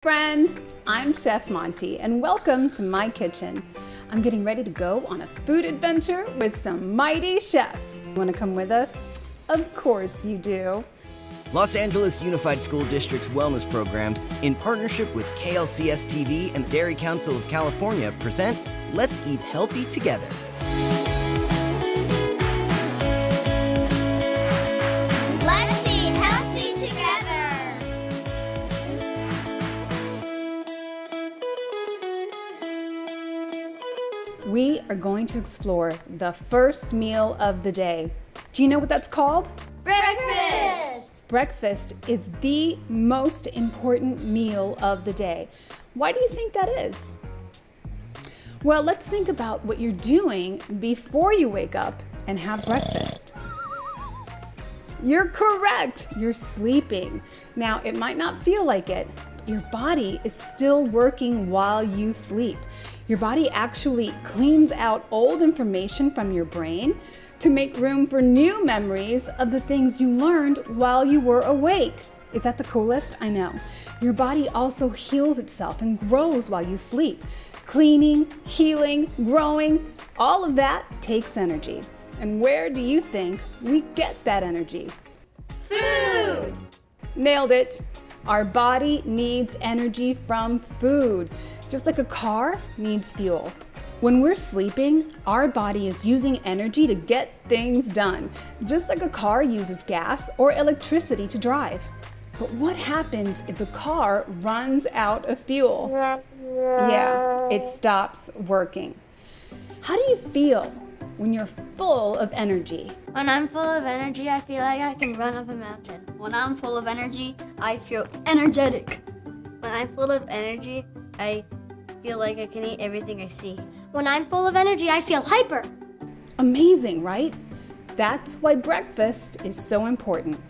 Friend, I'm Chef Monti and welcome to my kitchen. I'm getting ready to go on a food adventure with some mighty chefs. Want to come with us? Of course you do. Los Angeles Unified School District's wellness programs, in partnership with KLCS-TV and the Dairy Council of California, present Let's Eat Healthy Together. Let's eat healthy together. We are going to explore the first meal of the day. Do you know what that's called? Breakfast. Breakfast is the most important meal of the day. Why do you think that is? Well, let's think about what you're doing before you wake up and have breakfast. You're correct. You're sleeping. Now, it might not feel like it, but your body is still working while you sleep. Your body actually cleans out old information from your brain to make room for new memories of the things you learned while you were awake. Is that the coolest? I know. Your body also heals itself and grows while you sleep. Cleaning, healing, growing, all of that takes energy. And where do you think we get that energy? Food. Nailed it. Our body needs energy from food, just like a car needs fuel. When we're sleeping, our body is using energy to get things done, just like a car uses gas or electricity to drive. But what happens if the car runs out of fuel? Yeah, it stops working. How do you feel when you're full of energy? When I'm full of energy, I feel like I can run up a mountain. When I'm full of energy, I feel energetic. When I'm full of energy, I feel like I can eat everything I see. When I'm full of energy, I feel hyper. Amazing, right? That's why breakfast is so important.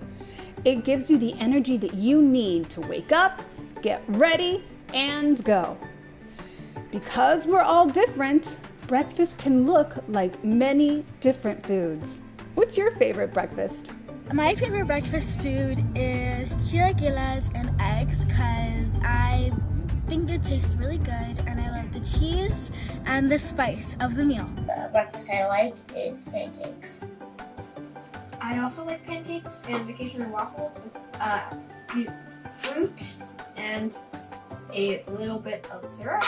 It gives you the energy that you need to wake up, get ready, and go. Because we're all different, breakfast can look like many different foods. What's your favorite breakfast? My favorite breakfast food is chilaquiles and eggs because I think it tastes really good and I love the cheese and the spice of the meal. The breakfast I like is pancakes. I also like pancakes and vacation and waffles with fruit and a little bit of syrup.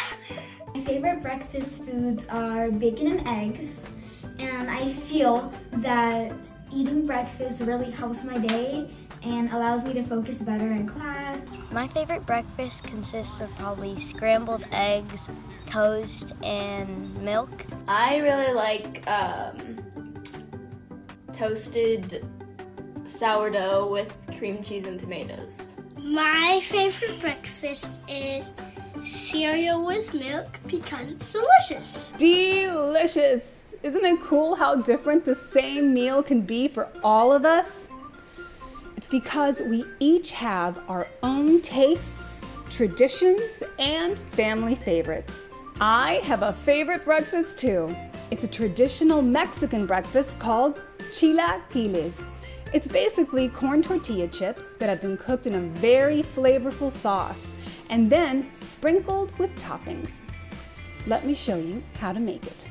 My favorite breakfast foods are bacon and eggs, and I feel that eating breakfast really helps my day and allows me to focus better in class. My favorite breakfast consists of probably scrambled eggs, toast, and milk. I really like toasted sourdough with cream cheese and tomatoes. My favorite breakfast is cereal with milk because it's delicious. Delicious! Isn't it cool how different the same meal can be for all of us? It's because we each have our own tastes, traditions, and family favorites. I have a favorite breakfast too. It's a traditional Mexican breakfast called Chilaquiles. It's basically corn tortilla chips that have been cooked in a very flavorful sauce and then sprinkled with toppings. Let me show you how to make it.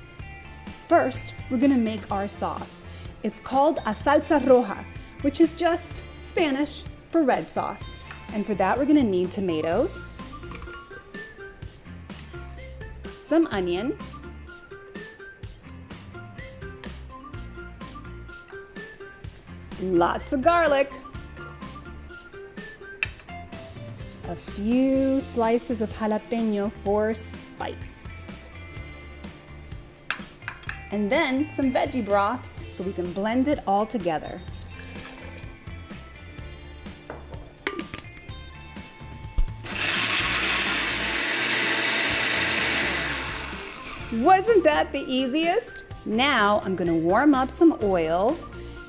First, we're gonna make our sauce. It's called a salsa roja, which is just Spanish for red sauce. And for that, we're gonna need tomatoes, some onion, lots of garlic, a few slices of jalapeno for spice, and then some veggie broth so we can blend it all together. Wasn't that the easiest? Now I'm gonna warm up some oil,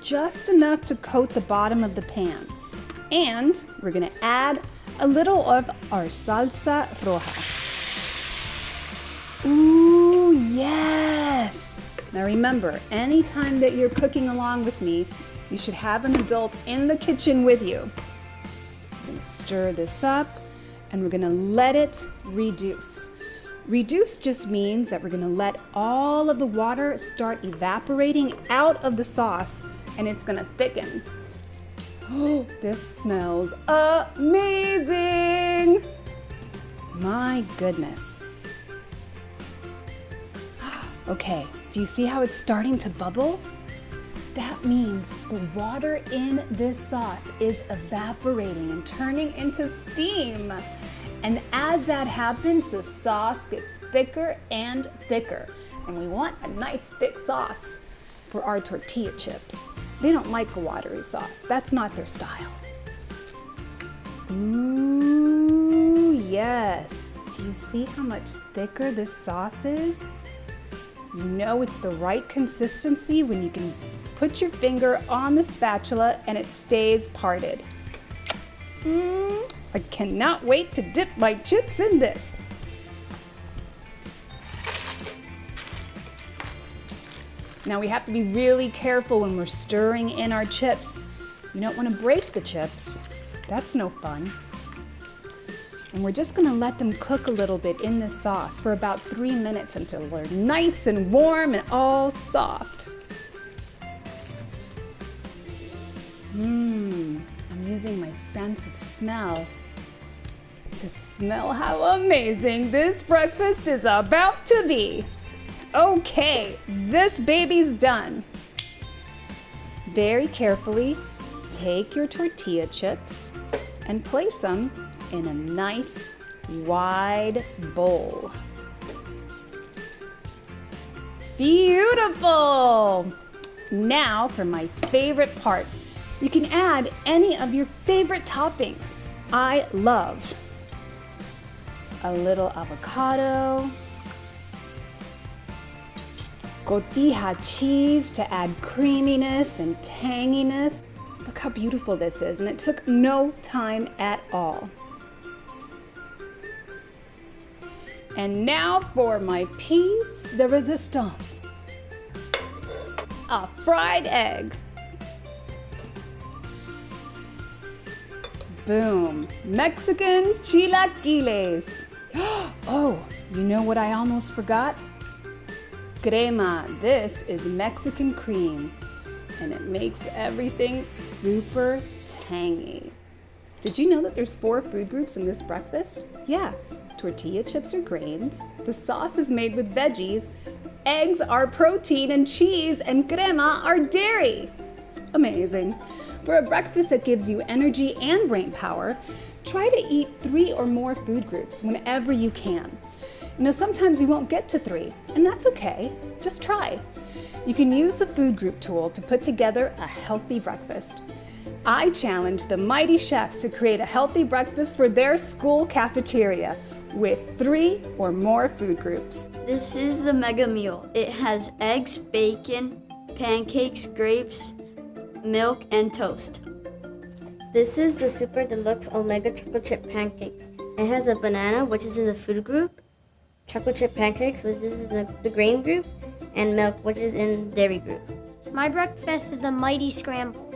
just enough to coat the bottom of the pan. And we're gonna add a little of our salsa roja. Ooh, yes! Now remember, anytime that you're cooking along with me, you should have an adult in the kitchen with you. I'm gonna stir this up and we're gonna let it reduce. Reduce just means that we're gonna let all of the water start evaporating out of the sauce, and it's gonna thicken. Oh, this smells amazing! My goodness. Okay, do you see how it's starting to bubble? That means the water in this sauce is evaporating and turning into steam. And as that happens, the sauce gets thicker and thicker. And we want a nice thick sauce for our tortilla chips. They don't like a watery sauce. That's not their style. Ooh, yes. Do you see how much thicker this sauce is? You know it's the right consistency when you can put your finger on the spatula and it stays parted. I cannot wait to dip my chips in this. Now we have to be really careful when we're stirring in our chips. You don't want to break the chips. That's no fun. And we're just gonna let them cook a little bit in this sauce for about 3 minutes until they're nice and warm and all soft. I'm using my sense of smell to smell how amazing this breakfast is about to be. Okay, this baby's done. Very carefully, take your tortilla chips and place them in a nice wide bowl. Beautiful! Now for my favorite part. You can add any of your favorite toppings. I love a little avocado, cotija cheese to add creaminess and tanginess. Look how beautiful this is, and it took no time at all. And now for my piece de resistance, a fried egg. Boom, Mexican chilaquiles. Oh, you know what I almost forgot? Crema. This is Mexican cream, and it makes everything super tangy. Did you know that there's 4 food groups in this breakfast? Yeah, tortilla chips are grains, the sauce is made with veggies, eggs are protein, and cheese and crema are dairy. Amazing. For a breakfast that gives you energy and brain power, try to eat 3 or more food groups whenever you can. You know, sometimes you won't get to 3, and that's okay. Just try. You can use the food group tool to put together a healthy breakfast. I challenge the mighty chefs to create a healthy breakfast for their school cafeteria with 3 or more food groups. This is the mega meal. It has eggs, bacon, pancakes, grapes, milk, and toast. This is the Super Deluxe Omega Chocolate Chip Pancakes. It has a banana, which is in the food group, chocolate chip pancakes, which is in the grain group, and milk, which is in dairy group. My breakfast is the Mighty Scramble.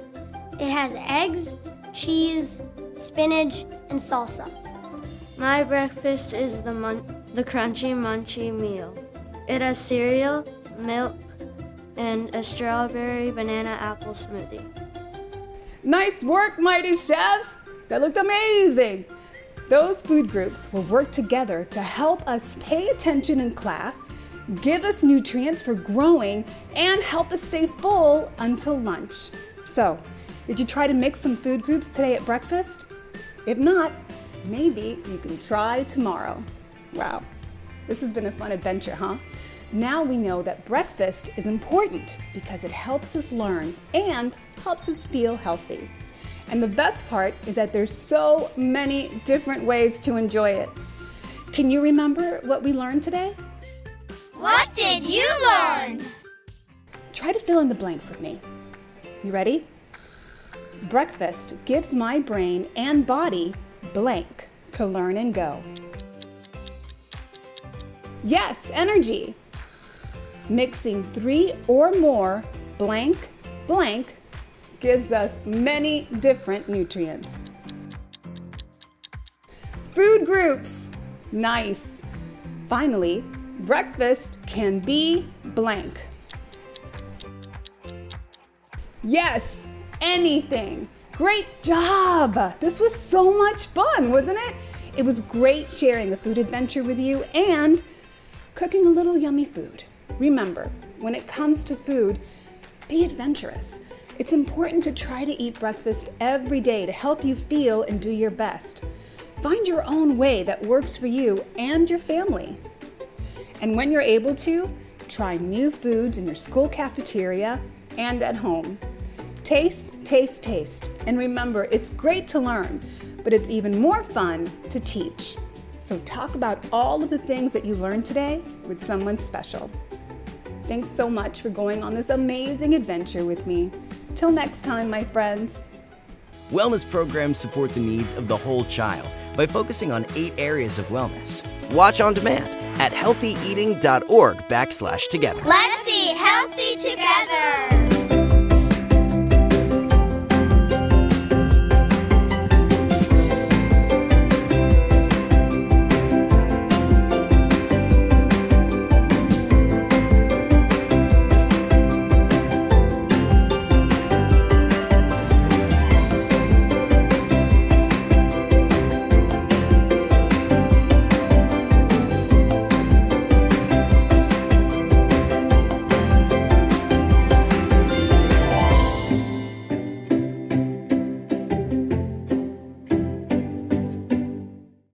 It has eggs, cheese, spinach, and salsa. My breakfast is the Crunchy Munchie meal. It has cereal, milk, and a strawberry banana apple smoothie. Nice work, mighty chefs! That looked amazing! Those food groups will work together to help us pay attention in class, give us nutrients for growing, and help us stay full until lunch. So, did you try to mix some food groups today at breakfast? If not, maybe you can try tomorrow. Wow, this has been a fun adventure, huh? Now we know that breakfast is important because it helps us learn and helps us feel healthy. And the best part is that there's so many different ways to enjoy it. Can you remember what we learned today? What did you learn? Try to fill in the blanks with me. You ready? Breakfast gives my brain and body blank to learn and go. Yes, energy. Mixing 3 or more blank, blank gives us many different nutrients. food groups. Nice. Finally, breakfast can be blank. Yes, anything. Great job. This was so much fun, wasn't it? It was great sharing a food adventure with you and cooking a little yummy food. Remember, when it comes to food, be adventurous. It's important to try to eat breakfast every day to help you feel and do your best. Find your own way that works for you and your family. And when you're able to, try new foods in your school cafeteria and at home. Taste, taste, taste. And remember, it's great to learn, but it's even more fun to teach. So talk about all of the things that you learned today with someone special. Thanks so much for going on this amazing adventure with me. Till next time, my friends. Wellness programs support the needs of the whole child by focusing on 8 areas of wellness. Watch on demand at healthyeating.org/together. Let's eat healthy together.